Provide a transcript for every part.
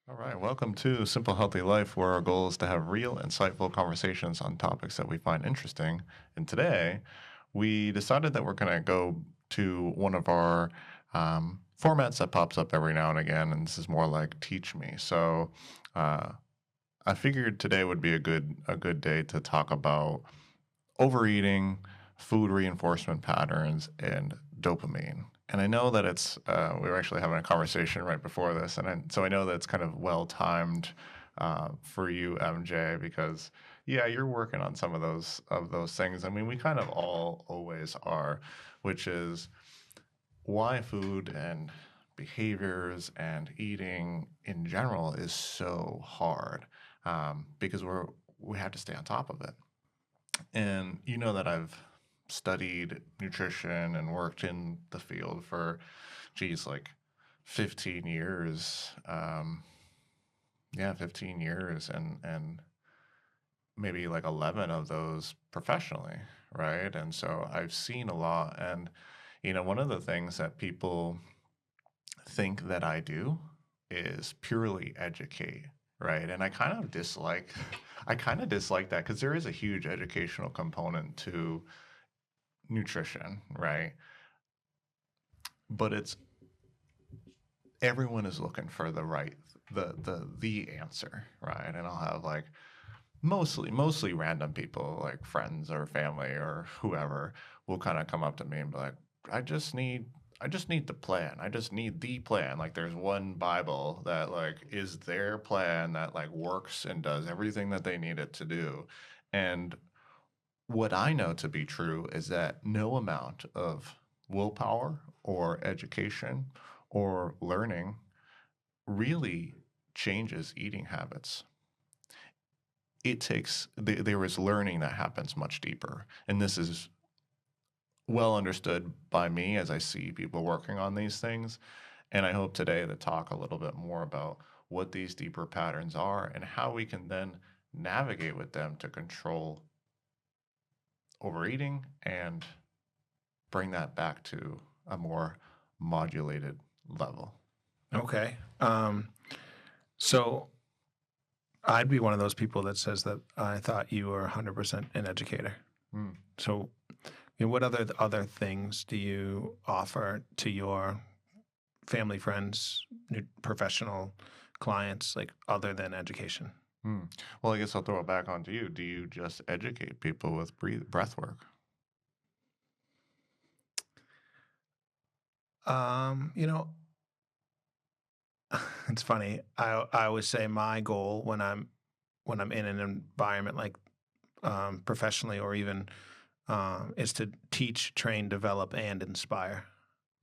All right, welcome to Simple Healthy Life, where our goal is to have real, insightful conversations on topics that we find interesting. And today, we decided that we're going to go to one of our formats that pops up every now and again, and this is more like Teach Me. So, uh, I figured today would be a good day to talk about overeating, food reinforcement patterns, and dopamine. And I know that we were actually having a conversation right before this, so I know that it's kind of well timed for you, MJ, because yeah, you're working on some of those things. I mean, we kind of all always are, which is why food and behaviors and eating in general is so hard, because we have to stay on top of it. And you know that I've studied nutrition and worked in the field for, geez, like 15 years. Yeah, 15 years, and maybe like 11 of those professionally, right? And so I've seen a lot. And, one of the things that people think that I do is purely educate, right? And I kind of dislike I kind of dislike that because there is a huge educational component to nutrition, right? But it's everyone is looking for the answer, right? And I'll have like mostly random people like friends or family or whoever will kind of come up to me and be like, I just need I just need the plan. I just need the plan. Like there's one Bible that like is their plan that like works and does everything that they need it to do. And what I know to be true is that no amount of willpower or education or learning really changes eating habits. There is learning that happens much deeper. And this is well understood by me as I see people working on these things. And I hope today to talk a little bit more about what these deeper patterns are and how we can then navigate with them to control overeating and bring that back to a more modulated level. Okay. So I'd be one of those people that says that I thought you were 100% an educator. Mm. So, what other things do you offer to your family, friends, professional clients, like other than education? Mm. Well, I guess I'll throw it back onto you. Do you just educate people with breath work? You know, it's funny. I always say my goal when I'm in an environment like professionally or even is to teach, train, develop, and inspire.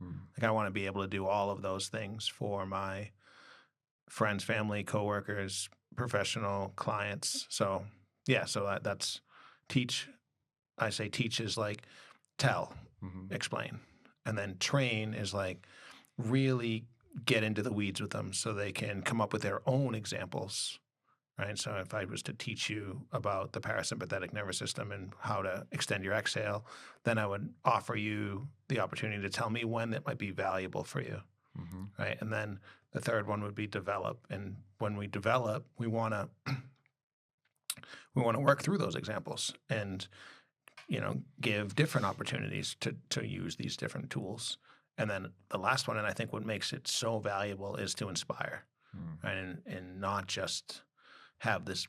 Mm. Like I want to be able to do all of those things for my friends, family, coworkers, professional clients. So yeah, so that's teach. I say teach is like tell, Hmm. explain, and then train is like really get into the weeds with them so they can come up with their own examples. Right. So if I was to teach you about the parasympathetic nervous system and how to extend your exhale, then I would offer you the opportunity to tell me when it might be valuable for you. Hmm. Right. And then the third one would be develop. And when we develop, we want to work through those examples and give different opportunities to use these different tools. And then the last one, and I think what makes it so valuable, is to inspire, Mm. right? And not just have this,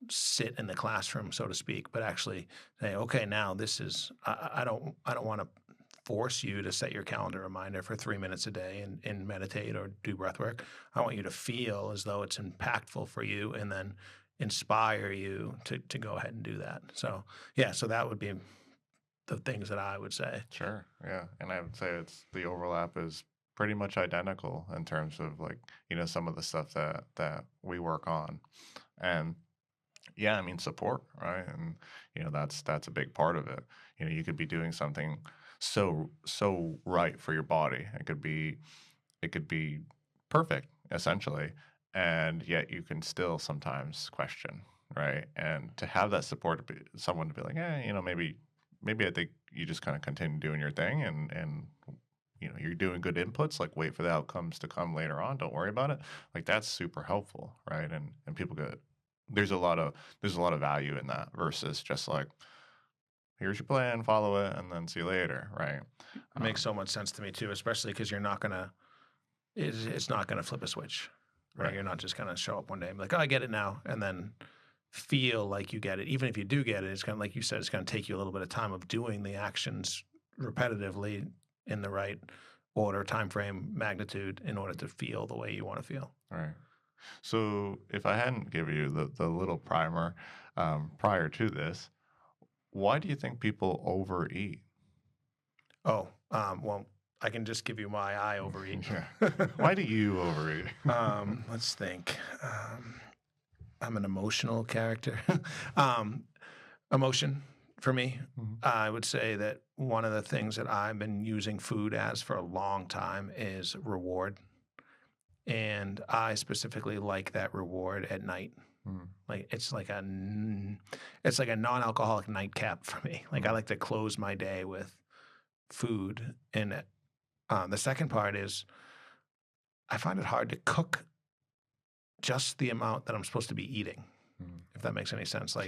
sit in the classroom, so to speak, but actually say, okay, now this is I don't want to force you to set your calendar reminder for 3 minutes a day and meditate or do breath work. I want you to feel as though it's impactful for you and then inspire you to go ahead and do that. So yeah, so that would be the things that I would say. Sure. Yeah. And I would say the overlap is pretty much identical in terms of like, some of the stuff that we work on. And yeah, I mean support, right? And that's a big part of it. You could be doing something so right for your body. It could be perfect essentially, and yet you can still sometimes question, right? And to have that support, someone to be like, maybe I think you just kind of continue doing your thing, and you're doing good inputs, like wait for the outcomes to come later on, don't worry about it. Like that's super helpful, right? And people get there's a lot of value in that versus just like here's your plan, follow it, and then see you later, right? Makes so much sense to me too, especially because you're not gonna it's not gonna flip a switch, right? Right. You're not just gonna show up one day and be like, oh, I get it now, and then feel like you get it. Even if you do get it, it's gonna, like you said, it's gonna take you a little bit of time of doing the actions repetitively in the right order, time frame, magnitude in order to feel the way you want to feel. Right. So if I hadn't given you the little primer prior to this, why do you think people overeat? Oh, well, I can just give you my I overeat. Yeah. Why do you overeat? Let's think. I'm an emotional character. um, Emotion for me. Mhm. I would say that one of the things that I've been using food as for a long time is reward. And I specifically like that reward at night. Mm, Like it's like a non-alcoholic nightcap for me. Like I mm, like to close my day with food. And the second part is I find it hard to cook just the amount that I'm supposed to be eating, mm. if that makes any sense. Sure.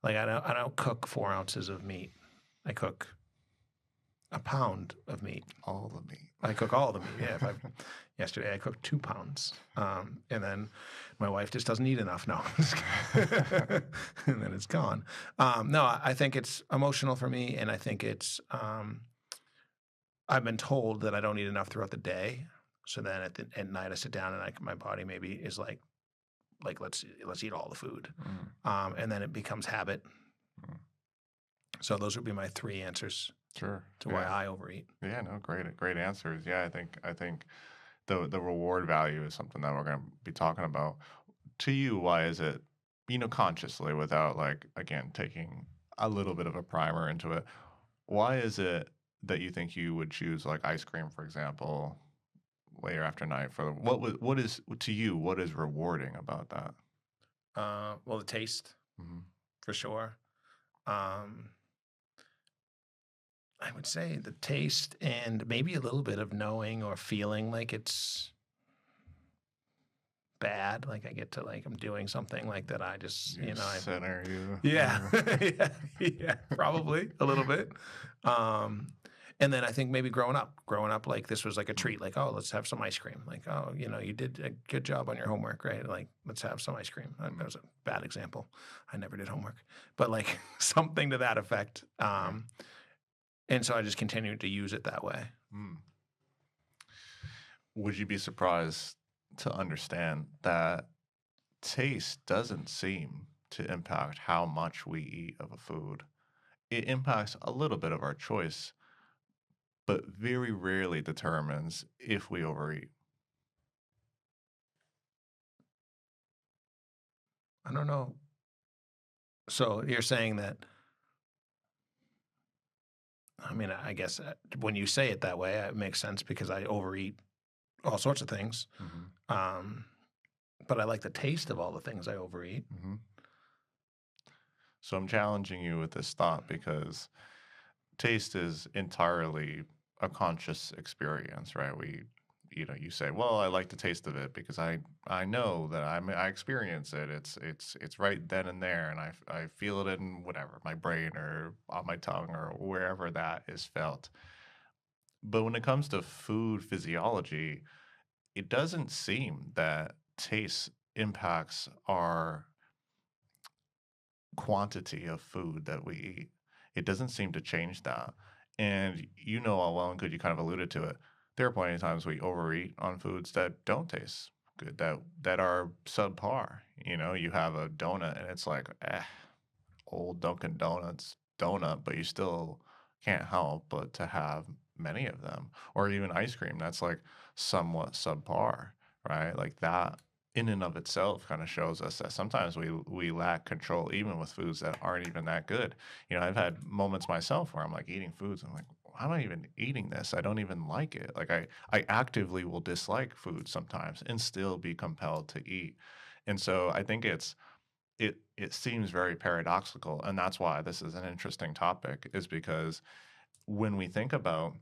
Like I don't cook 4 ounces of meat. I cook a pound of meat. All the meat. I cook all the meat. Yeah. Yesterday I cooked 2 pounds, and then my wife just doesn't eat enough. No, and then it's gone. No, I think it's emotional for me, and I think it's. I've been told that I don't eat enough throughout the day, so then at night I sit down and my body maybe is like let's eat all the food, Mm, and then it becomes habit. mm. So those would be my 3 answers Sure. to why Yeah. I overeat. Yeah, no, great answers. Yeah, I think the reward value is something that we're going to be talking about. To you, why is it, consciously without like again taking a little bit of a primer into it, why is it that you think you would choose like ice cream, for example, later after night for what is to you, what is rewarding about that? Well, the taste Hmm. for sure. Um, I would say the taste and maybe a little bit of knowing or feeling like it's bad. Like I get to like I'm doing something like that. I just You I sinner, you. yeah yeah yeah probably a little bit. Um, and then I think maybe growing up like this was like a treat. Like oh let's have some ice cream. Like oh you did a good job on your homework, right? Like let's have some ice cream. That was a bad example. I never did homework, but like something to that effect. Right. And so I just continued to use it that way. Mm. Would you be surprised to understand that taste doesn't seem to impact how much we eat of a food? It impacts a little bit of our choice, but very rarely determines if we overeat. I don't know. So you're saying that, I mean, I guess when you say it that way, it makes sense because I overeat all sorts of things. Hmm. Um, but I like the taste of all the things I overeat. Hmm. So I'm challenging you with this thought because taste is entirely a conscious experience, right? You say, well, I like the taste of it because I know that I experience it. It's right then and there, and I feel it in whatever my brain or on my tongue or wherever that is felt. But when it comes to food physiology, it doesn't seem that taste impacts our quantity of food that we eat. It doesn't seem to change that. And you know all well and good, you kind of alluded to it. There are plenty of times we overeat on foods that don't taste good, that are subpar. You have a donut and it's like, old Dunkin' Donuts donut, but you still can't help but to have many of them. Or even ice cream that's like somewhat subpar, right? Like that in and of itself kind of shows us that sometimes we lack control even with foods that aren't even that good. I've had moments myself where I'm like eating foods and I'm like, why am I even eating this? I don't even like it. Like I actively will dislike food sometimes and still be compelled to eat. And so I think it seems very paradoxical, and that's why this is an interesting topic, is because when we think about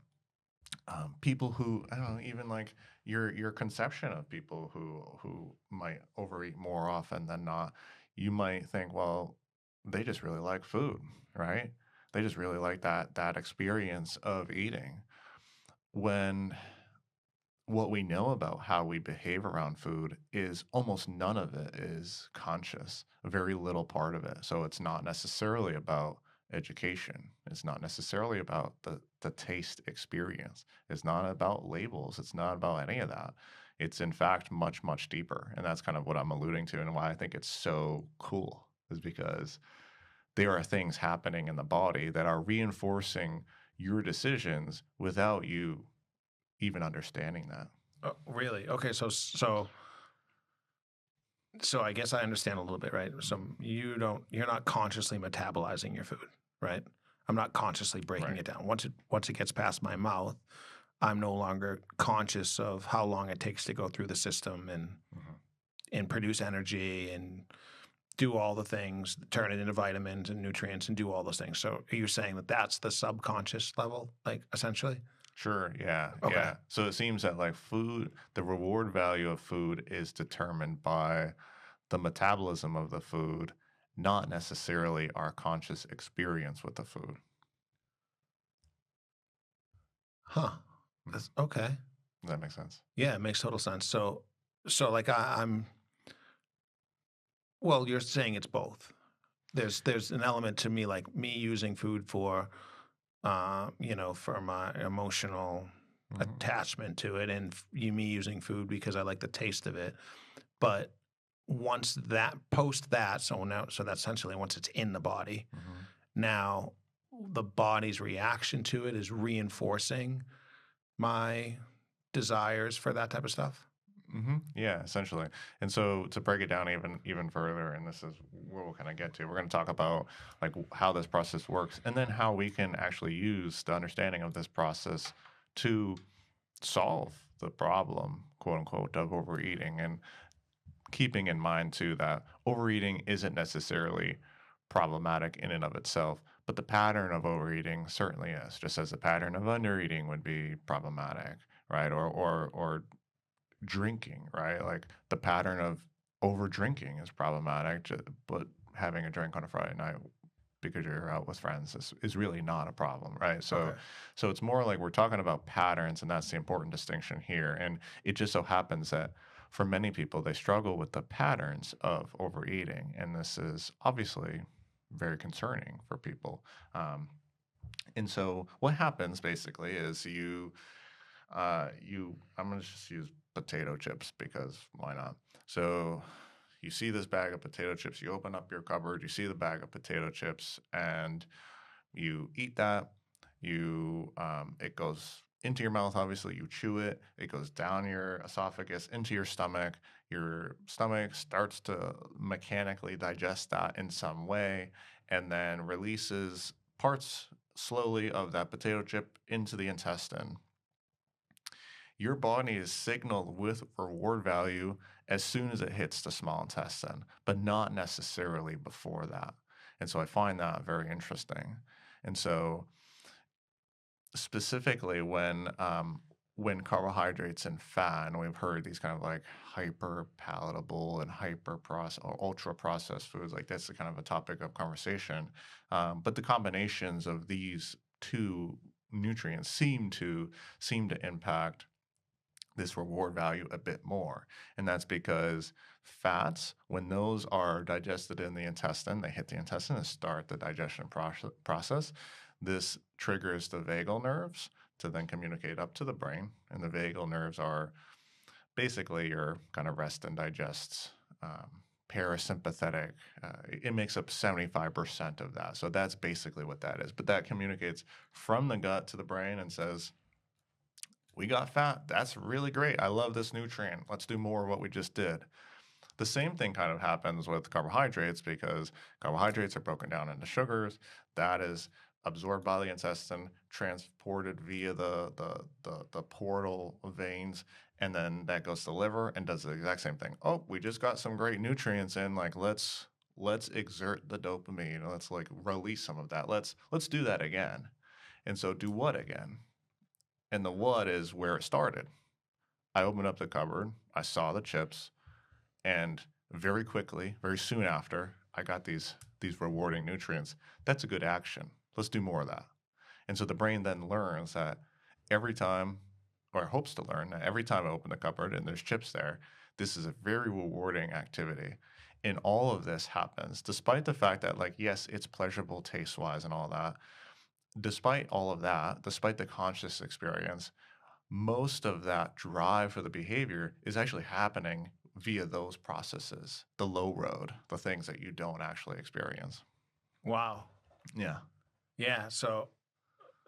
People who I don't know, even like your conception of people who might overeat more often than not, you might think, well, they just really like food, right? They just really like that experience of eating. When what we know about how we behave around food is almost none of it is conscious, a very little part of it. So it's not necessarily about education. It's not necessarily about the taste experience. It's not about labels. It's not about any of that. It's in fact much, much deeper. And that's kind of what I'm alluding to and why I think it's so cool is because there are things happening in the body that are reinforcing your decisions without you even understanding that. Oh, really? Okay, so I guess I understand a little bit, right? So you're not consciously metabolizing your food, right? I'm not consciously breaking Right. it down. Once it gets past my mouth, I'm no longer conscious of how long it takes to go through the system Mhm. and produce energy and do all the things, turn it into vitamins and nutrients and do all those things. So are you saying that that's the subconscious level, like essentially? Sure. Yeah. Okay. Yeah. So it seems that like food, the reward value of food is determined by the metabolism of the food, not necessarily our conscious experience with the food. Huh. Mhm. That's okay. Does that make sense? Yeah, it makes total sense. So like I'm well, you're saying it's both. There's an element to me like me using food for for my emotional Hmm. attachment to it and me using food because I like the taste of it. But once that post that, so that's essentially once it's in the body, Hmm. now the body's reaction to it is reinforcing my desires for that type of stuff. Yeah, essentially. And so to break it down even further, and this is where we'll kind of get to, we're going to talk about like how this process works, and then how we can actually use the understanding of this process to solve the problem, quote unquote, of overeating. And keeping in mind too that overeating isn't necessarily problematic in and of itself, but the pattern of overeating certainly is, just as the pattern of undereating would be problematic, right? Or drinking, right? Like the pattern of over drinking is problematic, but having a drink on a Friday night because you're out with friends is really not a problem, right? Okay. So it's more like we're talking about patterns, and that's the important distinction here. And it just so happens that for many people, they struggle with the patterns of overeating, and this is obviously very concerning for people. Um, and so what happens basically is I'm gonna just use potato chips because why not? So you see this bag of potato chips, you open up your cupboard, you see the bag of potato chips, and you eat that. It goes into your mouth, obviously, you chew it, it goes down your esophagus into your stomach. Your stomach starts to mechanically digest that in some way, and then releases parts slowly of that potato chip into the intestine. Your body is signaled with reward value as soon as it hits the small intestine, but not necessarily before that. And so I find that very interesting. And so specifically when carbohydrates and fat, and we've heard these kind of like hyper palatable and hyper process or ultra processed foods, like that's the kind of a topic of conversation. But the combinations of these two nutrients seem to impact this reward value a bit more. And that's because fats, when those are digested in the intestine, they hit the intestine and start the digestion process. This triggers the vagal nerves to then communicate up to the brain. And the vagal nerves are basically your kind of rest and digest. Parasympathetic. It makes up 75% of that. So that's basically what that is. But that communicates from the gut to the brain and says, we got fat. That's really great. I love this nutrient. Let's do more of what we just did. The same thing kind of happens with carbohydrates because carbohydrates are broken down into sugars. That is absorbed by the intestine, transported via the portal veins, and then that goes to the liver and does the exact same thing. Oh, we just got some great nutrients in. Like let's exert the dopamine. Let's like release some of that. Let's do that again. And so do what again? And the what is where it started. I opened up the cupboard, I saw the chips, and very quickly, very soon after, I got these rewarding nutrients. That's a good action. Let's do more of that. And so the brain then learns that every time, or hopes to learn that every time I open the cupboard and there's chips there, this is a very rewarding activity. And all of this happens despite the fact that, like, yes, it's pleasurable taste wise and all that. Despite all of that, despite the conscious experience, most of that drive for the behavior is actually happening via those processes, the low road, the things that you don't actually experience. Wow. Yeah. Yeah. So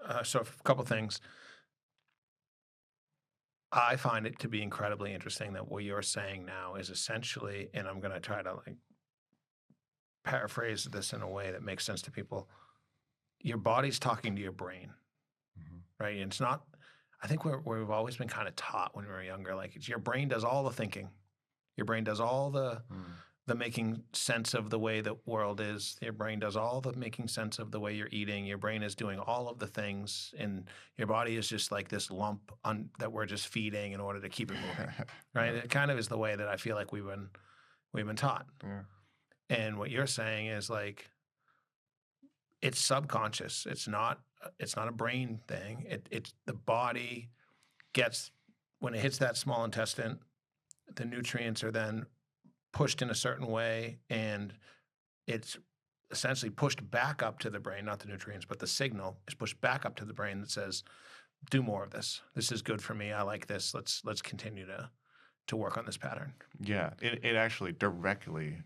a couple things. I find it to be incredibly interesting that what you're saying now is essentially, and I'm going to try to like paraphrase this in a way that makes sense to people. Your body's talking to your brain, Mhm. right? And it's not. I think we've always been kind of taught when we were younger, like it's your brain does all the thinking, your brain does all the making sense of the way the world is. Your brain does all the making sense of the way you're eating. Your brain is doing all of the things, and your body is just like this lump that we're just feeding in order to keep it moving, right? Yeah. It kind of is the way that I feel like we've been taught. Yeah. And what you're saying is like it's subconscious. It's not a brain thing. It's the body gets when it hits that small intestine, the nutrients are then pushed in a certain way, and it's essentially pushed back up to the brain, not the nutrients, but the signal is pushed back up to the brain that says, do more of this. This is good for me. I like this. Let's continue to work on this pattern. Yeah, it actually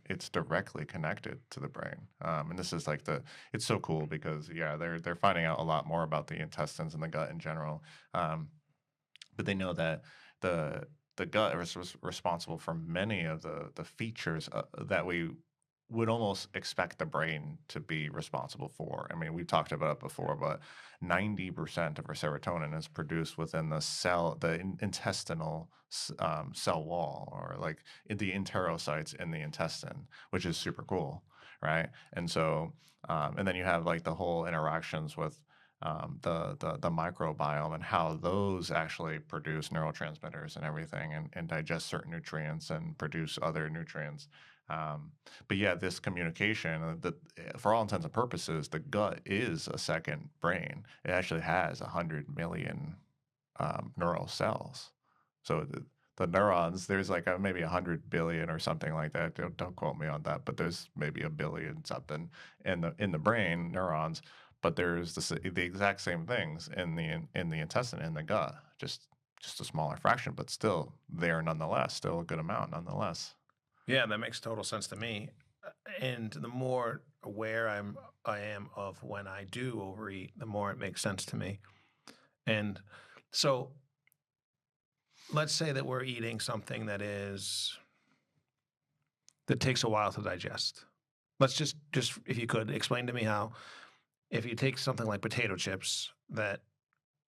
it's directly connected to the brain. And this is like it's so cool because yeah, they're finding out a lot more about the intestines and the gut in general. But they know that the gut is responsible for many of the features that we would almost expect the brain to be responsible for. I mean, we've talked about it before, but 90% of our serotonin is produced within the intestinal cell wall, or like in the enterocytes in the intestine, which is super cool, right? And so, and then you have like the whole interactions with the microbiome and how those actually produce neurotransmitters and everything, and digest certain nutrients and produce other nutrients. But yeah, this communication, for all intents and purposes, the gut is a second brain. It actually has 100 million neural cells. So the neurons, there's like maybe 100 billion or something like that. Don't quote me on that, but there's maybe a billion something in the brain neurons. But there's the exact same things in the intestine, in the gut, just a smaller fraction, but still there nonetheless, still a good amount nonetheless. Yeah, that makes total sense to me. And the more aware I am of when I do overeat, the more it makes sense to me. And so let's say that we're eating something that takes a while to digest. Let's just if you could explain to me how, if you take something like potato chips that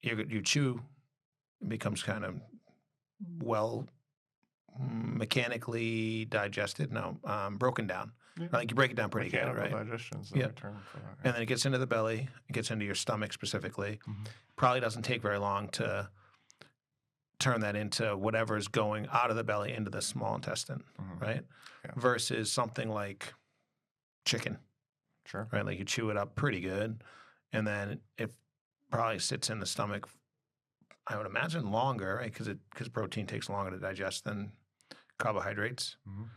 you chew, it becomes kind of well mechanically digested, no, broken down. Yeah. I think you break it down pretty good, Mechanical right? digestion's the Yeah. right term for that. And then it gets into the belly, it gets into your stomach specifically. Mhm. Probably doesn't take very long to turn that into whatever's going out of the belly into the small intestine, Mhm. right? Yeah. Versus something like chicken, Sure. right? Like you chew it up pretty good, and then it probably sits in the stomach, I would imagine longer, right? Because protein takes longer to digest than carbohydrates. Mhm.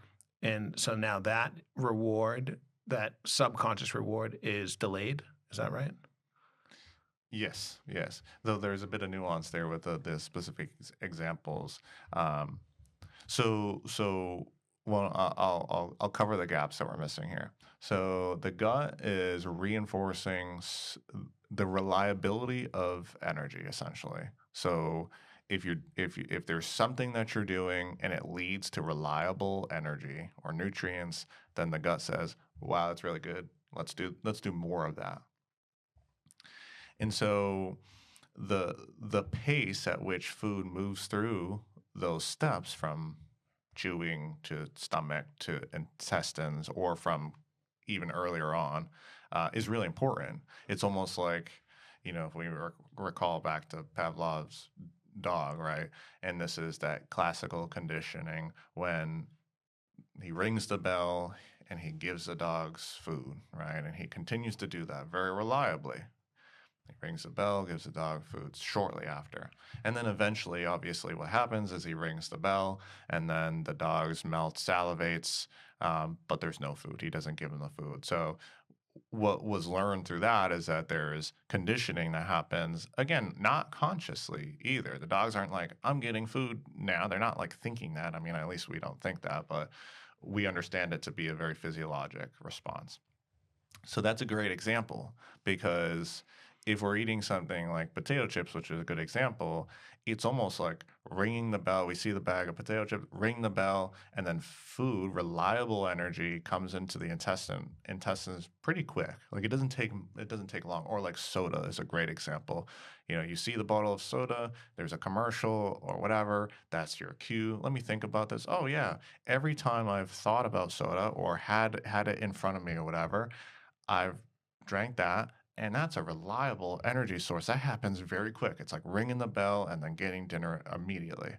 And so now that reward, that subconscious reward, is delayed. Is that right? Yes, yes. Though there's a bit of nuance there with the specific examples. Um, so well, I'll cover the gaps that we're missing here. So the gut is reinforcing the reliability of energy, essentially. So if there's something that you're doing and it leads to reliable energy or nutrients, then the gut says, "Wow, that's really good. Let's do more of that." And so the pace at which food moves through those steps, from chewing to stomach to intestines, or from even earlier on, is really important. It's almost like, if we recall back to Pavlov's dog, right? And this is that classical conditioning when he rings the bell and he gives the dogs food, right? And he continues to do that very reliably. He rings the bell, gives the dog food shortly after. And then eventually, obviously, what happens is he rings the bell and then the dog's mouth salivates, but there's no food. He doesn't give them the food. So what was learned through that is that there's conditioning that happens, again, not consciously either. The dogs aren't like, I'm getting food now. They're not like thinking that. I mean, at least we don't think that, but we understand it to be a very physiologic response. So that's a great example because if we're eating something like potato chips, which is a good example, it's almost like ringing the bell. We see the bag of potato chips, ring the bell, and then food, reliable energy comes into the intestines pretty quick. Like it doesn't take long. Or like soda is a great example. You see the bottle of soda, there's a commercial or whatever, that's your cue. Let me think about this. Oh yeah, every time I've thought about soda or had it in front of me or whatever, I've drank that, and that's a reliable energy source. That happens very quick. It's like ringing the bell and then getting dinner immediately.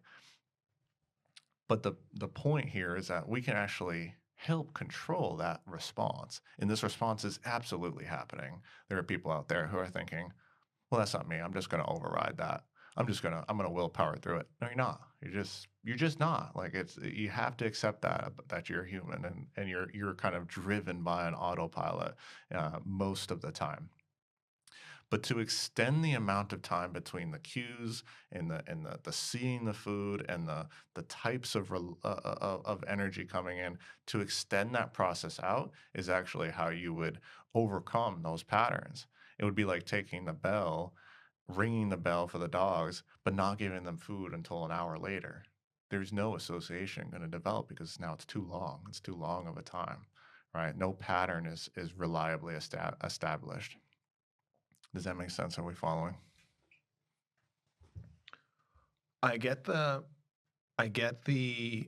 But the point here is that we can actually help control that response. And this response is absolutely happening. There are people out there who are thinking, well, that's not me. I'm just going to override that. I'm going to willpower through it. No, you're not. You're just not. Like you have to accept that you're human and you're kind of driven by an autopilot most of the time. But to extend the amount of time between the cues and the seeing the food and the types of energy coming in, to extend that process out is actually how you would overcome those patterns. It would be like taking the bell, ringing the bell for the dogs, but not giving them food until an hour later. There's no association going to develop because now it's too long. It's too long of a time, right? No pattern is reliably established. Does that make sense? Are we following? I get the I get the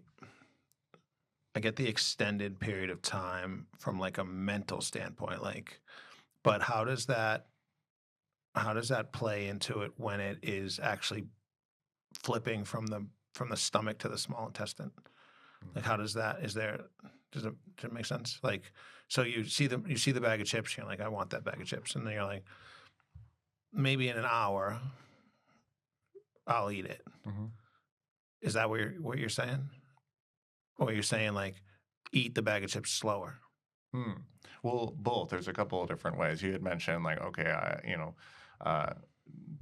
I get the extended period of time from like a mental standpoint, like, but how does that play into it when it is actually flipping from the stomach to the small intestine? Like, how does that? Does it make sense? Like, so you see the bag of chips, you're like, I want that bag of chips, and then you're like, maybe in an hour, I'll eat it. Mm-hmm. Is that what you're saying? Or you're saying like, eat the bag of chips slower? Hmm. Well, both. There's a couple of different ways. You had mentioned like, okay, uh,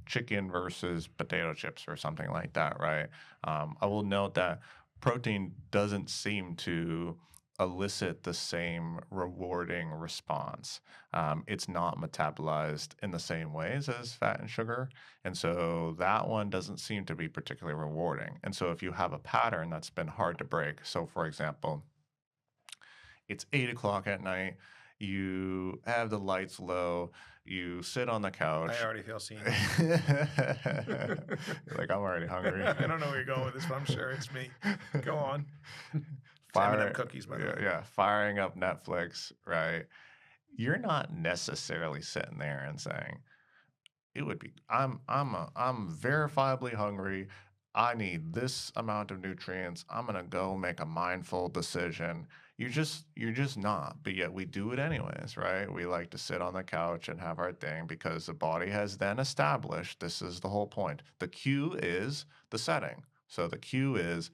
chicken versus potato chips or something like that, right? I will note that protein doesn't seem to elicit the same rewarding response. It's not metabolized in the same ways as fat and sugar. And so that one doesn't seem to be particularly rewarding. And so if you have a pattern that's been hard to break, so for example, it's 8 o'clock at night. You have the lights low. You sit on the couch. I already feel seen. You're like, I'm already hungry. I don't know where you're going with this, but I'm sure it's me. Go on. Fire, M&M cookies, by the way. yeah, firing up Netflix, right? You're not necessarily sitting there and saying, it would be, I'm verifiably hungry. I need this amount of nutrients. I'm gonna go make a mindful decision. You're just not, but yet we do it anyways, right? We like to sit on the couch and have our thing because the body has then established this is the whole point. The cue is the setting. So the cue is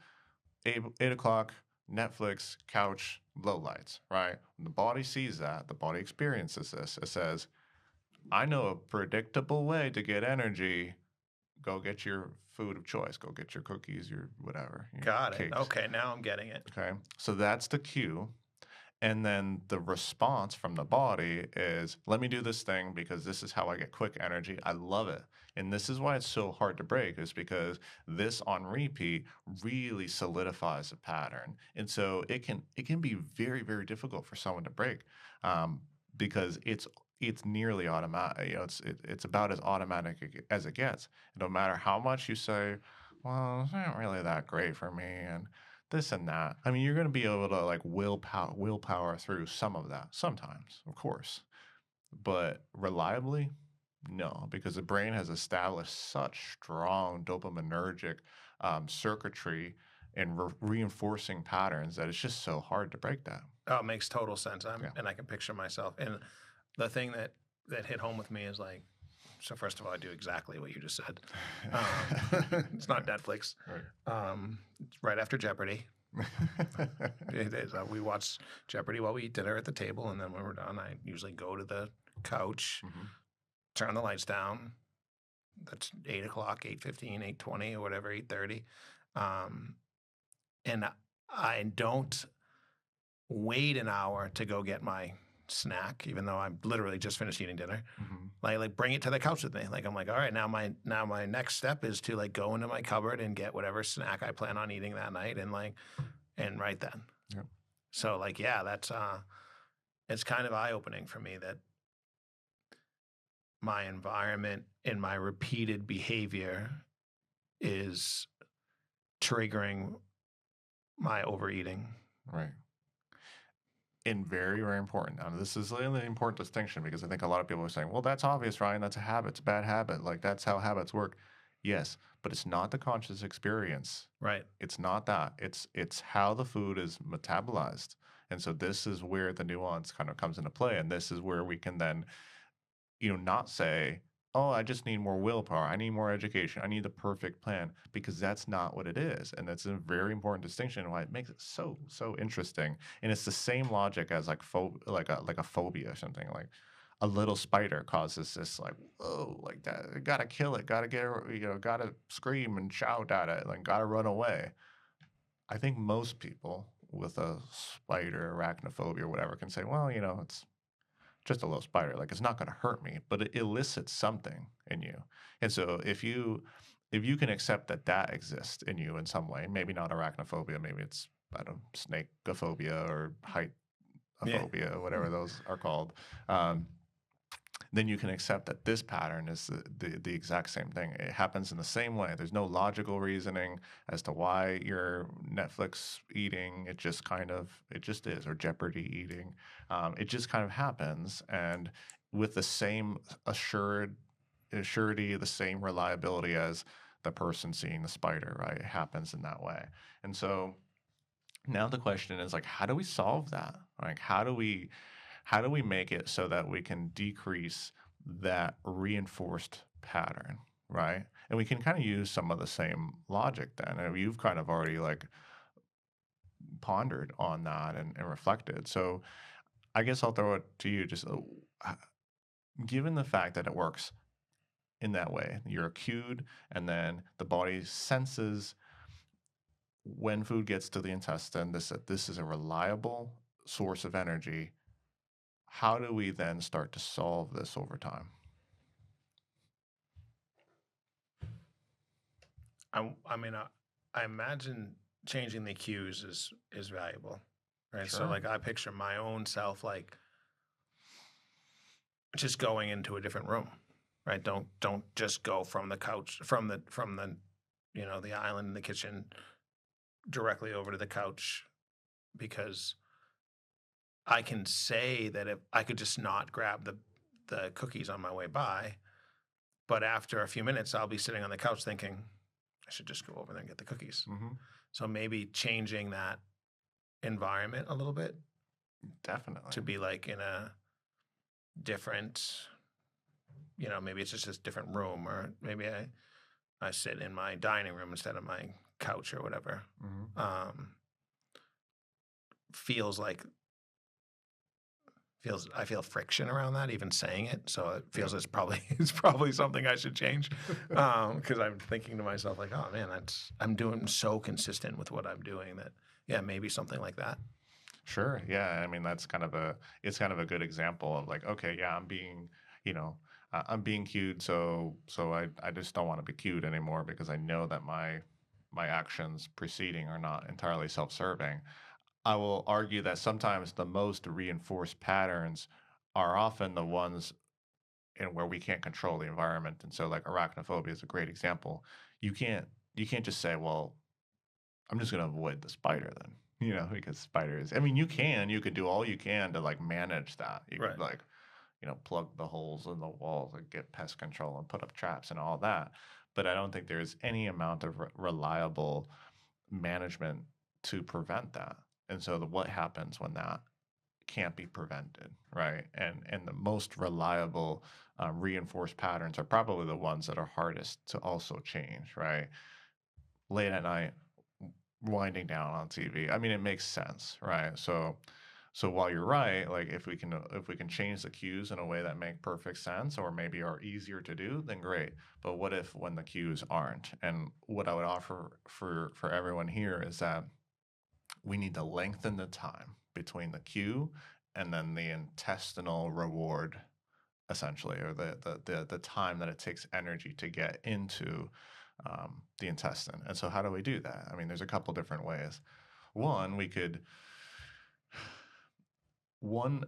8 o'clock, Netflix, couch, low lights, right? When the body sees that, the body experiences this. It says, I know a predictable way to get energy. Go get your food of choice. Go get your cookies, your whatever. Your Got it. cakes. Okay, now I'm getting it. Okay. So that's the cue. And then the response from the body is, let me do this thing because this is how I get quick energy. I love it. And this is why it's so hard to break, is because this on repeat really solidifies a pattern. And so it can be very, very difficult for someone to break because it's nearly automatic. It's about as automatic as it gets. No matter how much you say, well, it's not really that great for me, and this and that. I mean, you're going to be able to like willpower through some of that sometimes, of course, but reliably, No, because the brain has established such strong dopaminergic circuitry and reinforcing patterns that it's just so hard to break that. Oh, it makes total sense. Yeah. And I can picture myself. And the thing that hit home with me is like, so first of all, I do exactly what you just said. It's not Netflix. Right. It's right after Jeopardy. It is. We watch Jeopardy while we eat dinner at the table, and then when we're done, I usually go to the couch, Mhm. turn the lights down. That's 8 o'clock, 8:15, 8:20, or whatever, 8:30. Um, and I don't wait an hour to go get my snack, even though I'm literally just finished eating dinner. Mhm. Like bring it to the couch with me. Like I'm like, all right, now my next step is to like go into my cupboard and get whatever snack I plan on eating that night, and right then. Yep. So like, yeah, that's it's kind of eye opening for me that my environment and my repeated behavior is triggering my overeating. Right. And very, very important. Now, this is really an important distinction because I think a lot of people are saying, well, that's obvious, Ryan. That's a habit. It's a bad habit. Like, that's how habits work. Yes, but it's not the conscious experience. Right. It's not that. It's how the food is metabolized. And so this is where the nuance kind of comes into play. And this is where we can then not say, oh, I just need more willpower. I need more education. I need the perfect plan because that's not what it is. And that's a very important distinction why it makes it so, so interesting. And it's the same logic as like like a phobia or something. Like a little spider causes this like, whoa, like that. Gotta kill it. Gotta get, gotta scream and shout at it. Like gotta run away. I think most people with a spider arachnophobia or whatever can say, well, it's just a little spider. Like it's not going to hurt me, but it elicits something in you. And so if you can accept that that exists in you in some way, maybe not arachnophobia, maybe it's I don't know, snakeophobia or Yeah. heightphobia, whatever those are called. Then you can accept that this pattern is the exact same thing. It happens in the same way. There's no logical reasoning as to why you're Netflix eating. It just is, or Jeopardy eating. It just kind of happens, and with the same assurity, the same reliability as the person seeing the spider. Right? It happens in that way, and so now the question is like, how do we solve that? Like, how do we make it so that we can decrease that reinforced pattern, right? And we can kind of use some of the same logic then. And you've kind of already like pondered on that and reflected. So I guess I'll throw it to you. Just given the fact that it works in that way, you're cued, and then the body senses when food gets to the intestine, this is a reliable source of energy. How do we then start to solve this over time? I mean, I imagine changing the cues is valuable, right? So Sure. like I picture my own self like just going into a different room, right? Don't just go from the couch from the the island in the kitchen directly over to the couch because I can say that if I could just not grab the cookies on my way by, but after a few minutes I'll be sitting on the couch thinking I should just go over there and get the cookies. Hmm. So maybe changing that environment a little bit Definitely. to be like in a different, maybe it's just a different room, or maybe I sit in my dining room instead of my couch or whatever. Hmm. Um, feels like I feel friction around that even saying it, so it feels Yeah. it's probably something I should change because I'm thinking to myself like, oh man, I'm doing so consistent with what I'm doing that yeah, maybe something like that. Sure. Yeah. I mean, it's kind of a good example of like, okay, yeah, you know, I'm being cued. So I just don't want to be cued anymore because I know that my actions preceding are not entirely self-serving. I will argue that sometimes the most reinforced patterns are often the ones in where we can't control the environment. And so like arachnophobia is a great example. You can't you can't just say, well, I'm just gonna avoid the spider then. Because spiders. I mean, you could do all you can to like manage that. You could Right. like, plug the holes in the walls and get pest control and put up traps and all that. But I don't think there's any amount of reliable management to prevent that. And so what happens when that can't be prevented, right? And the most reliable reinforced patterns are probably the ones that are hardest to also change, right? Late at night, winding down on TV. I mean, it makes sense, right? So while you're right, like if we can change the cues in a way that make perfect sense or maybe are easier to do, then great. But what if when the cues aren't? And what I would offer for everyone here is that we need to lengthen the time between the cue and then the intestinal reward, essentially, or the time that it takes energy to get into the intestine. And so how do we do that? I mean, there's a couple different ways. One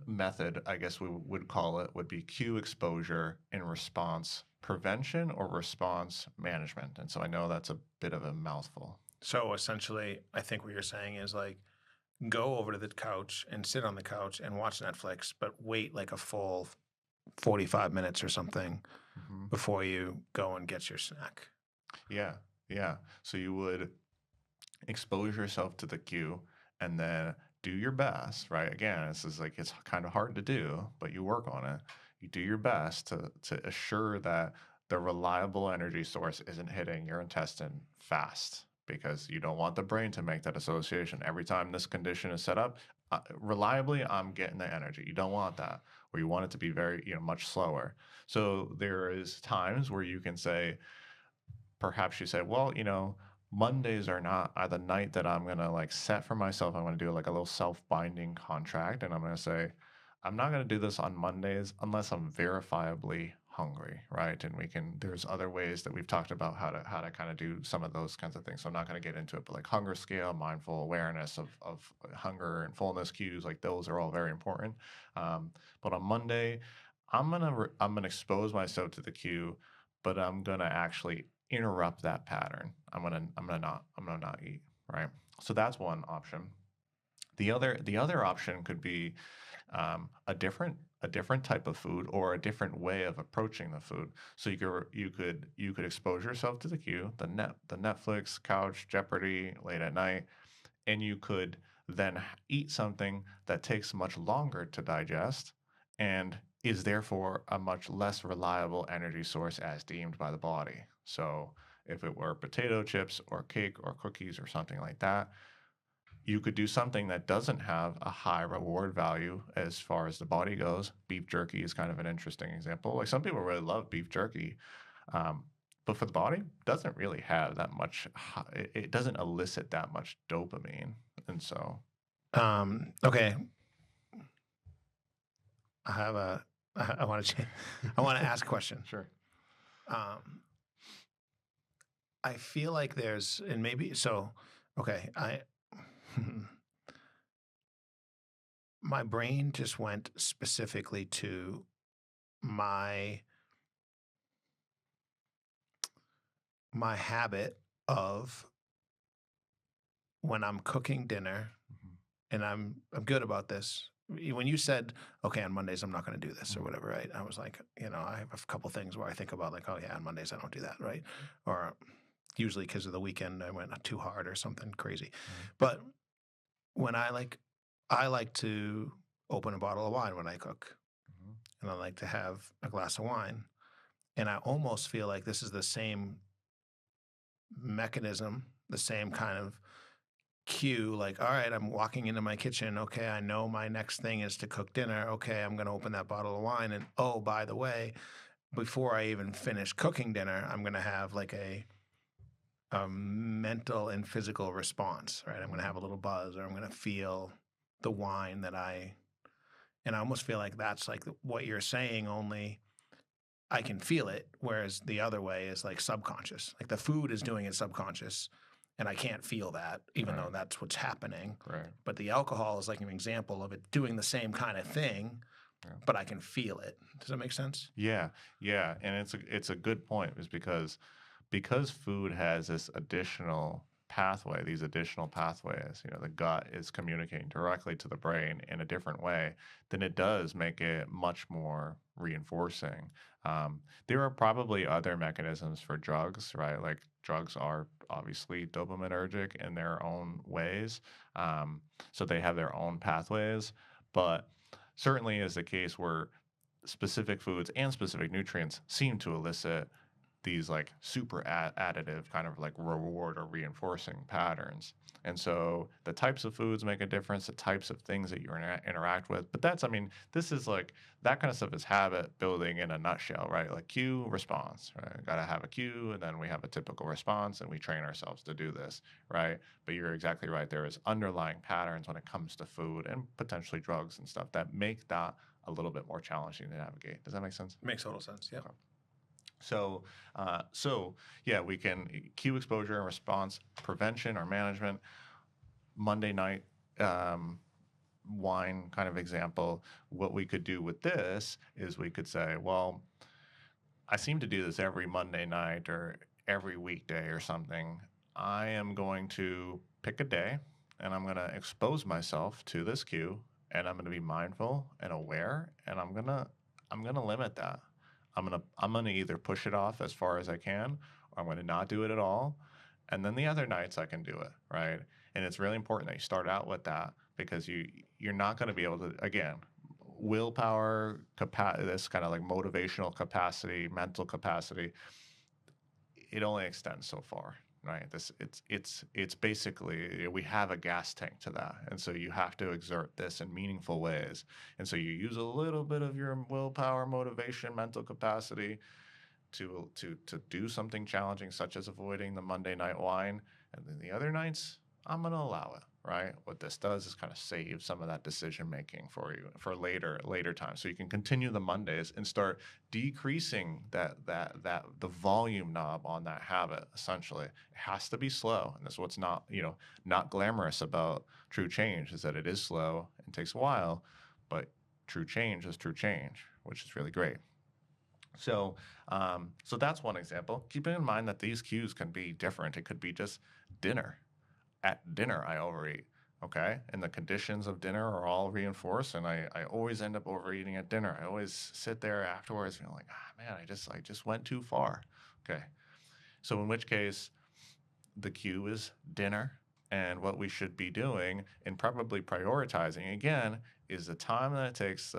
method, I guess we would call it, would be cue exposure in response prevention or response management. And so I know that's a bit of a mouthful. So essentially, I think what you're saying is like go over to the couch and sit on the couch and watch Netflix, but wait like a full 45 minutes or something before you go and get your snack. Yeah, yeah. So you would expose yourself to the cue and then do your best, right? Again, this is like it's kind of hard to do, but you work on it. You do your best to assure that the reliable energy source isn't hitting your intestine fast because you don't want the brain to make that association. Every time this condition is set up, reliably, I'm getting the energy. You don't want that, or you want it to be very, much slower. So there is times where you can say, perhaps you say, well, Mondays are the night that I'm going to like set for myself. I'm going to do like a little self-binding contract. And I'm going to say, I'm not going to do this on Mondays unless I'm verifiably hungry, right? And there's other ways that we've talked about how to kind of do some of those kinds of things. So I'm not going to get into it, but like hunger scale, mindful awareness of hunger and fullness cues, like those are all very important. But on Monday, I'm going to expose myself to the cue, but I'm going to actually interrupt that pattern. I'm gonna not eat, right? So that's one option. The other option could be a different type of food or a different way of approaching the food. So you could expose yourself to the cue, the Netflix, couch, Jeopardy, late at night, and you could then eat something that takes much longer to digest and is therefore a much less reliable energy source as deemed by the body. So if it were potato chips or cake or cookies or something like that, you could do something that doesn't have a high reward value as far as the body goes. Beef jerky is kind of an interesting example. Like some people really love beef jerky, but for the body, doesn't really have that much. It doesn't elicit that much dopamine, and so. Okay. I want to ask a question. Sure. I feel like there's, and maybe, so, okay, my brain just went specifically to my habit of when I'm cooking dinner, and I'm good about this. When you said, okay, on Mondays, I'm not going to do this or whatever, right? I was like, I have a couple things where I think about like, oh yeah, on Mondays, I don't do that, right? Or usually because of the weekend, I went too hard or something crazy. But when I like to open a bottle of wine when I cook, and I like to have a glass of wine. And I almost feel like this is the same mechanism, the same kind of cue, like, all right, I'm walking into my kitchen. Okay, I know my next thing is to cook dinner. Okay, I'm going to open that bottle of wine. And oh, by the way, before I even finish cooking dinner, I'm going to have like a mental and physical response, right? I'm going to have a little buzz, or I'm going to feel the wine and I almost feel like that's like what you're saying, only I can feel it. Whereas the other way is like subconscious, like the food is doing it subconscious and I can't feel that even though that's what's happening. Right. But the alcohol is like an example of it doing the same kind of thing, but I can feel it. Does that make sense? Yeah. Yeah. And it's a good point, is because food has this additional pathway, these additional pathways, the gut is communicating directly to the brain in a different way, then it does make it much more reinforcing. There are probably other mechanisms for drugs, right? Like drugs are obviously dopaminergic in their own ways. So they have their own pathways, but certainly is the case where specific foods and specific nutrients seem to elicit these like super additive kind of like reward or reinforcing patterns. And so the types of foods make a difference, the types of things that you interact with. But that's, I mean, this is like that kind of stuff is habit building in a nutshell, right? Like cue, response, right? Got to have a cue, and then we have a typical response, and we train ourselves to do this, right? But you're exactly right. There is underlying patterns when it comes to food and potentially drugs and stuff that make that a little bit more challenging to navigate. Does that make sense? Makes total sense. Yeah. Okay. So yeah, we can cue exposure and response, prevention or management. Monday night wine kind of example. What we could do with this is we could say, well, I seem to do this every Monday night or every weekday or something. I am going to pick a day and I'm going to expose myself to this cue, and I'm going to be mindful and aware, and I'm going to limit that. I'm gonna either push it off as far as I can, or I'm gonna not do it at all. And then the other nights I can do it, right? And it's really important that you start out with that, because you're not gonna be able to, again, willpower, this kind of like motivational capacity, mental capacity, it only extends so far, right? It's basically, we have a gas tank to that, and so you have to exert this in meaningful ways. And so you use a little bit of your willpower, motivation, mental capacity to do something challenging, such as avoiding the Monday night wine, and then the other nights I'm going to allow it, right? What this does is kind of save some of that decision making for you for later time, so you can continue the Mondays and start decreasing that the volume knob on that habit. Essentially, it has to be slow, and that's what's not glamorous about true change, is that it is slow and takes a while, but true change is true change, which is really great. So, so that's one example. Keeping in mind that these cues can be different. It could be just dinner. At dinner, I overeat. Okay, and the conditions of dinner are all reinforced, and I always end up overeating at dinner. I always sit there afterwards, feeling like, man, I just went too far. Okay, so in which case, the cue is dinner, and what we should be doing and probably prioritizing again is the time that it takes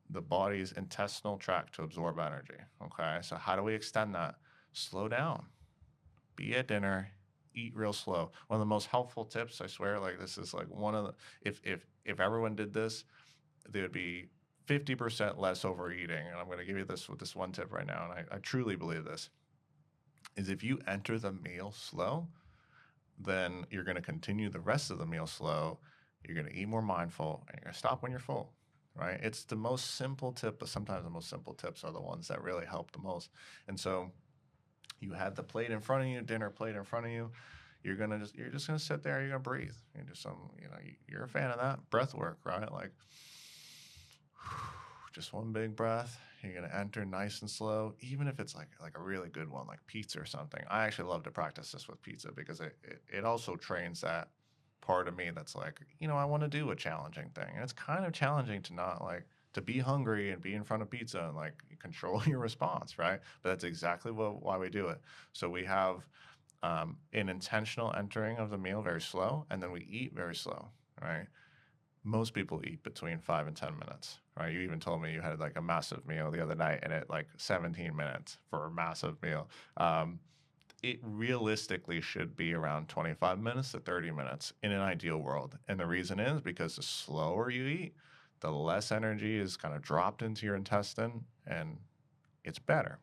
the body's intestinal tract to absorb energy. Okay, so how do we extend that? Slow down. Be at dinner, eat real slow. One of the most helpful tips, I swear, like this is like one of the, if everyone did this, there would be 50% less overeating. And I'm going to give you this with this one tip right now, and I truly believe this, is if you enter the meal slow, then you're going to continue the rest of the meal slow. You're going to eat more mindful, and you're going to stop when you're full, right? It's the most simple tip, but sometimes the most simple tips are the ones that really help the most. And so you have the plate in front of you, dinner plate in front of you. You're just gonna sit there. You're gonna breathe. You do some, you're a fan of that breathwork, right? Like just one big breath. You're gonna enter nice and slow, even if it's like a really good one, like pizza or something. I actually love to practice this with pizza, because it also trains that part of me that's like, I want to do a challenging thing, and it's kind of challenging to not like to be hungry and be in front of pizza and like control your response, right? But that's exactly why we do it. So we have an intentional entering of the meal very slow, and then we eat very slow, right? Most people eat between 5 and 10 minutes, right? You even told me you had like a massive meal the other night, and it like 17 minutes for a massive meal. It realistically should be around 25 minutes to 30 minutes in an ideal world. And the reason is because the slower you eat, the less energy is kind of dropped into your intestine, and it's better.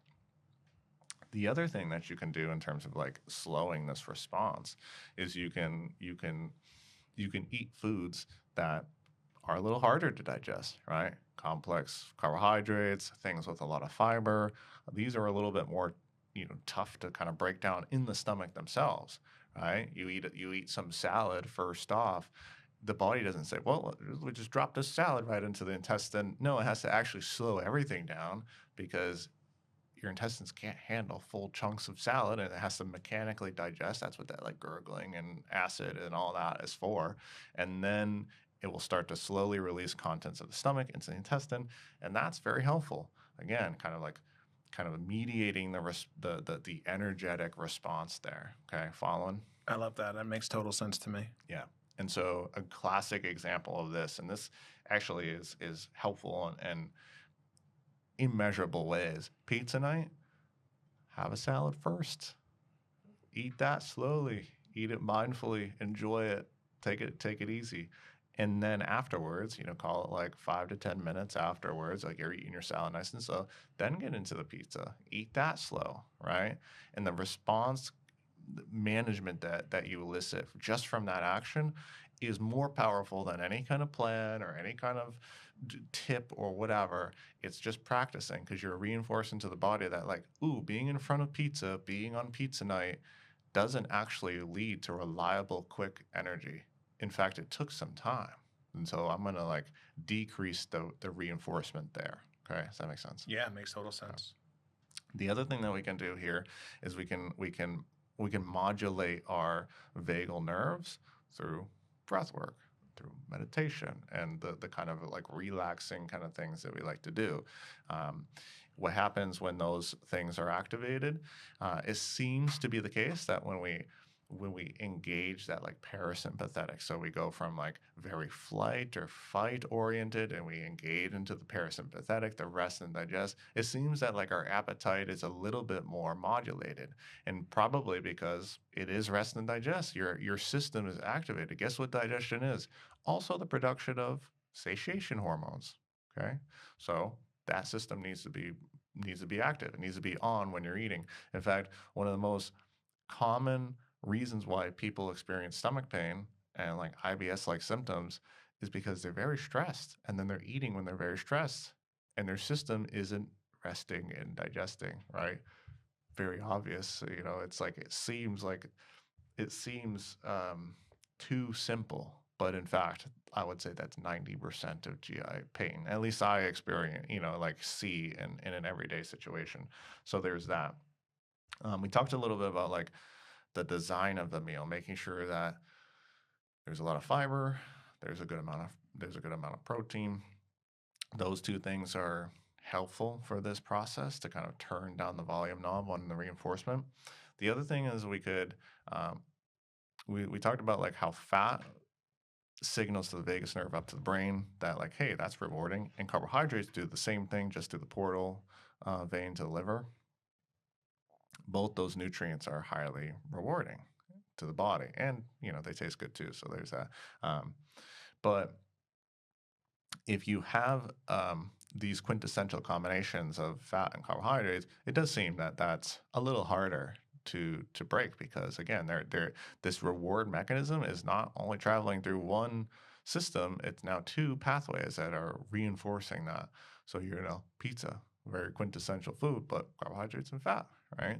The other thing that you can do in terms of like slowing this response is you can eat foods that are a little harder to digest, right? Complex carbohydrates, things with a lot of fiber. These are a little bit more, tough to kind of break down in the stomach themselves, right? You eat some salad first off. The body doesn't say, well, we just drop this salad right into the intestine. No, it has to actually slow everything down, because your intestines can't handle full chunks of salad, and it has to mechanically digest. That's what that like gurgling and acid and all that is for. And then it will start to slowly release contents of the stomach into the intestine, and that's very helpful. Again, kind of mediating the energetic response there. Okay, following? I love that. That makes total sense to me. Yeah. And so a classic example of this, and this actually is helpful in immeasurable ways. Pizza night, have a salad first. Eat that slowly. Eat it mindfully. Enjoy it. Take it easy. And then afterwards, call it like 5 to 10 minutes afterwards, like you're eating your salad nice and slow, then get into the pizza. Eat that slow, right? And the response management that you elicit just from that action is more powerful than any kind of plan or any kind of tip or whatever. It's just practicing, because you're reinforcing to the body that like, ooh, being in front of pizza, being on pizza night doesn't actually lead to reliable, quick energy. In fact, it took some time. And so I'm going to like decrease the reinforcement there. Okay. Does that make sense? Yeah, it makes total sense. The other thing that we can do here is we can modulate our vagal nerves through breath work, through meditation, and the kind of like relaxing kind of things that we like to do. What happens when those things are activated? It seems to be the case that when we engage that like parasympathetic, so we go from like very flight or fight oriented and we engage into the parasympathetic, the rest and digest, it seems that like our appetite is a little bit more modulated, and probably because it is rest and digest, your system is activated. Guess what digestion is? Also the production of satiation hormones. Okay, so that system needs to be active. It needs to be on when you're eating. In fact, one of the most common reasons why people experience stomach pain and like IBS like symptoms is because they're very stressed, and then they're eating when they're very stressed, and their system isn't resting and digesting, right? Very obvious. It's like it seems too simple, but in fact, I would say that's 90% of GI pain. At least I experience, like see in an everyday situation. So there's that. We talked a little bit about like the design of the meal, making sure that there's a lot of fiber, there's a good amount of protein. Those two things are helpful for this process to kind of turn down the volume knob on the reinforcement. The other thing is we talked about like how fat signals to the vagus nerve up to the brain that like, hey, that's rewarding, and carbohydrates do the same thing just through the portal vein to the liver. Both those nutrients are highly rewarding to the body, and they taste good too, so there's that. But if you have these quintessential combinations of fat and carbohydrates, it does seem that that's a little harder to break, because again, this reward mechanism is not only traveling through one system, it's now two pathways that are reinforcing that. So pizza, very quintessential food, but carbohydrates and fat, right?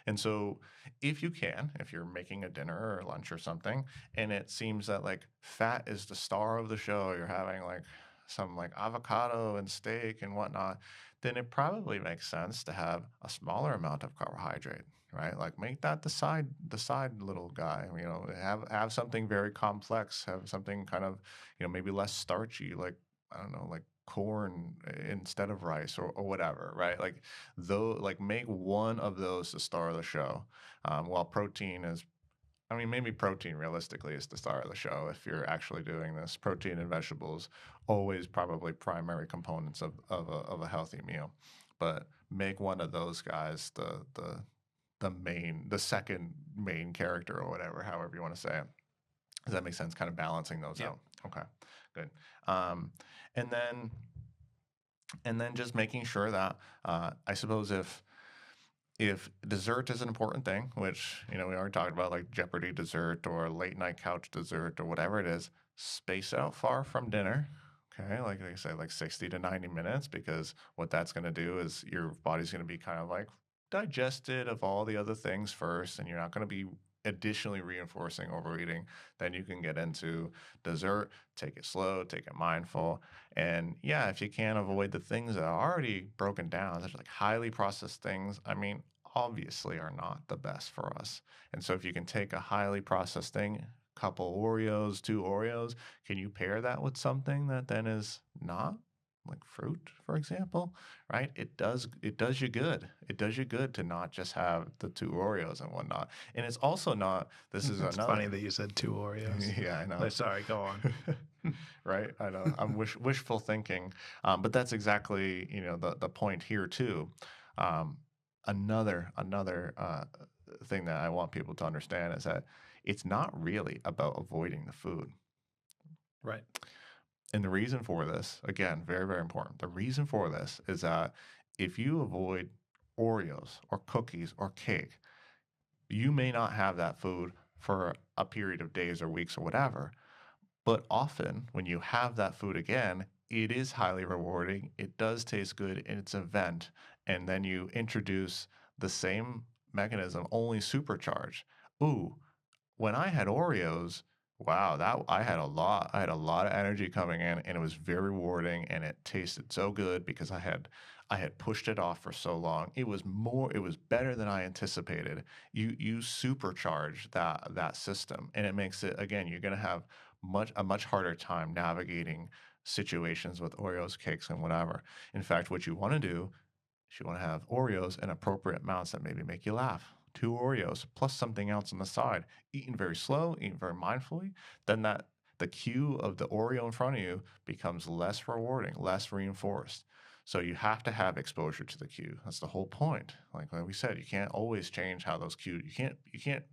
And so if you're making a dinner or lunch or something, and it seems that like fat is the star of the show, you're having like some like avocado and steak and whatnot, then it probably makes sense to have a smaller amount of carbohydrate, right? Like make that the side little guy, have something very complex, have something kind of, maybe less starchy, like, I don't know, like corn instead of rice or whatever, right? Like make one of those the star of the show. While protein is, I mean, maybe protein realistically is the star of the show if you're actually doing this. Protein and vegetables, always probably primary components of a healthy meal. But make one of those guys the second main character or whatever, however you want to say it. Does that make sense? Kind of balancing those out. Okay, good. And then just making sure that I suppose if dessert is an important thing, which we already talked about, like Jeopardy dessert or late night couch dessert or whatever it is, space out far from dinner. Okay, like I say, like 60 to 90 minutes, because what that's going to do is your body's going to be kind of like digested of all the other things first, and you're not going to be additionally reinforcing overeating, then you can get into dessert, take it slow, take it mindful. And yeah, if you can't avoid the things that are already broken down, such like highly processed things, I mean, obviously are not the best for us. And so if you can take a highly processed thing, couple Oreos, two Oreos, can you pair that with something that then is not like fruit, for example? Right? It does you good. It does you good to not just have the two Oreos and whatnot. And it's also not, this is It's another, funny that you said 2 Oreos. yeah, I know. Like, sorry, go on. Right? I know. I'm wishful thinking. But that's exactly, the point here too. Um, another thing that I want people to understand is that it's not really about avoiding the food. Right. And the reason for this, again, very, very important. The reason for this is that if you avoid Oreos or cookies or cake, you may not have that food for a period of days or weeks or whatever. But often, when you have that food again, it is highly rewarding. It does taste good and it's an event. And then you introduce the same mechanism, only supercharged. Ooh, when I had Oreos, wow, that I had a lot of energy coming in and it was very rewarding and it tasted so good because I had pushed it off for so long. It was better than I anticipated. You supercharge that system and it makes it again, you're gonna have a much harder time navigating situations with Oreos, cakes, and whatever. In fact, what you want to do you want to have Oreos in appropriate amounts that maybe make you laugh. Two Oreos plus something else on the side. Eating very slow, eating very mindfully. Then the cue of the Oreo in front of you becomes less rewarding, less reinforced. So you have to have exposure to the cue. That's the whole point. Like we said, you can't always change how those cues. You can't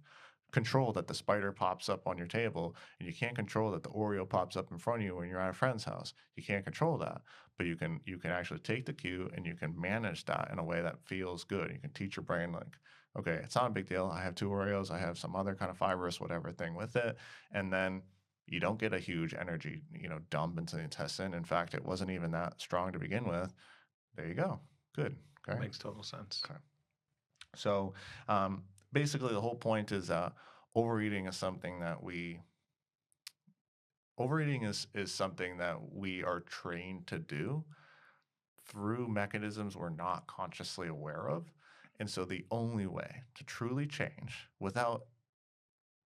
control that the spider pops up on your table, and you can't control that the Oreo pops up in front of you when you're at a friend's house. You can't control that, but you can actually take the cue and you can manage that in a way that feels good. You can teach your brain like, okay, it's not a big deal. I have two Oreos. I have some other kind of fibrous whatever thing with it, and then you don't get a huge energy dump into the intestine. In fact, it wasn't even that strong to begin with. There you go. Good. Okay. Makes total sense. Okay. So basically, the whole point is overeating is something that we overeating is something that we are trained to do through mechanisms we're not consciously aware of. And so the only way to truly change without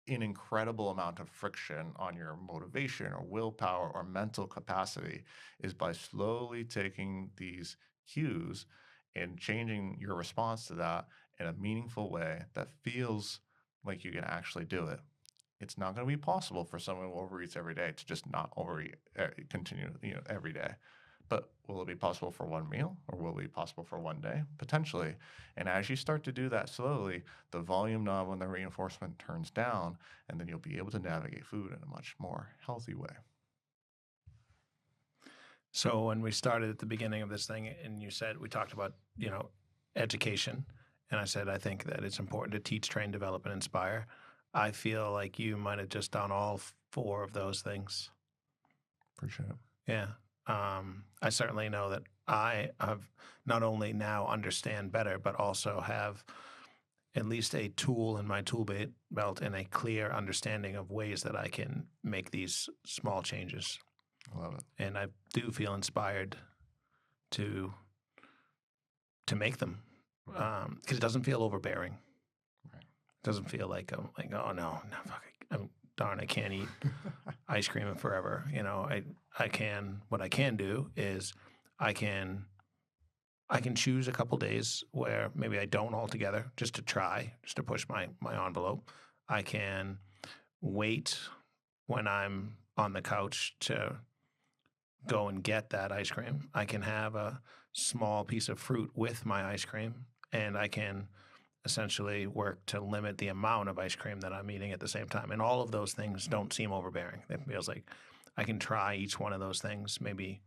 an incredible amount of friction on your motivation or willpower or mental capacity is by slowly taking these cues and changing your response to that in a meaningful way that feels like you can actually do it. It's not going to be possible for someone who overeats every day to just not overeat, continue, every day. But will it be possible for one meal or will it be possible for one day? Potentially. And as you start to do that slowly, the volume knob on the reinforcement turns down, and then you'll be able to navigate food in a much more healthy way. So when we started at the beginning of this thing, and you said we talked about education, and I said I think that it's important to teach, train, develop, and inspire. I feel like you might have just done all 4 of those things. Appreciate it. Yeah. I certainly know that I have not only now understand better, but also have at least a tool in my tool belt and a clear understanding of ways that I can make these small changes. I love it. And I do feel inspired to make them because it doesn't feel overbearing. Right. It doesn't feel like I'm like, oh no, fuck, darn, I can't eat ice cream forever. I can. What I can do is I can choose a couple days where maybe I don't altogether, just to try, just to push my envelope. I can wait when I'm on the couch to go and get that ice cream. I can have a small piece of fruit with my ice cream, and I can essentially work to limit the amount of ice cream that I'm eating at the same time. And all of those things don't seem overbearing. It feels like I can try each one of those things, maybe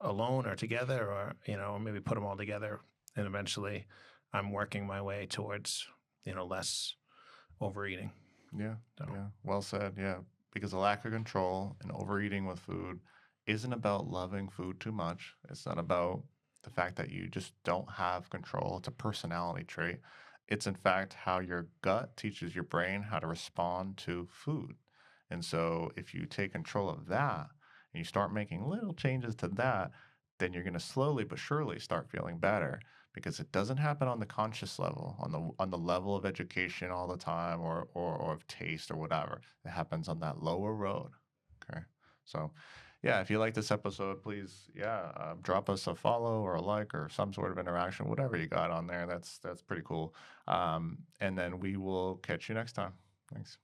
alone or together, or maybe put them all together. And eventually I'm working my way towards, less overeating. Yeah. So. Yeah. Well said. Yeah. Because the lack of control and overeating with food isn't about loving food too much. It's not about the fact that you just don't have control. It's a personality trait. It's in fact how your gut teaches your brain how to respond to food. And so if you take control of that and you start making little changes to that, then you're going to slowly but surely start feeling better because it doesn't happen on the conscious level, on the level of education all the time or of taste or whatever. It happens on that lower road. Okay. So yeah, if you like this episode, please, yeah, drop us a follow or a like or some sort of interaction, whatever you got on there. That's pretty cool. And then we will catch you next time. Thanks.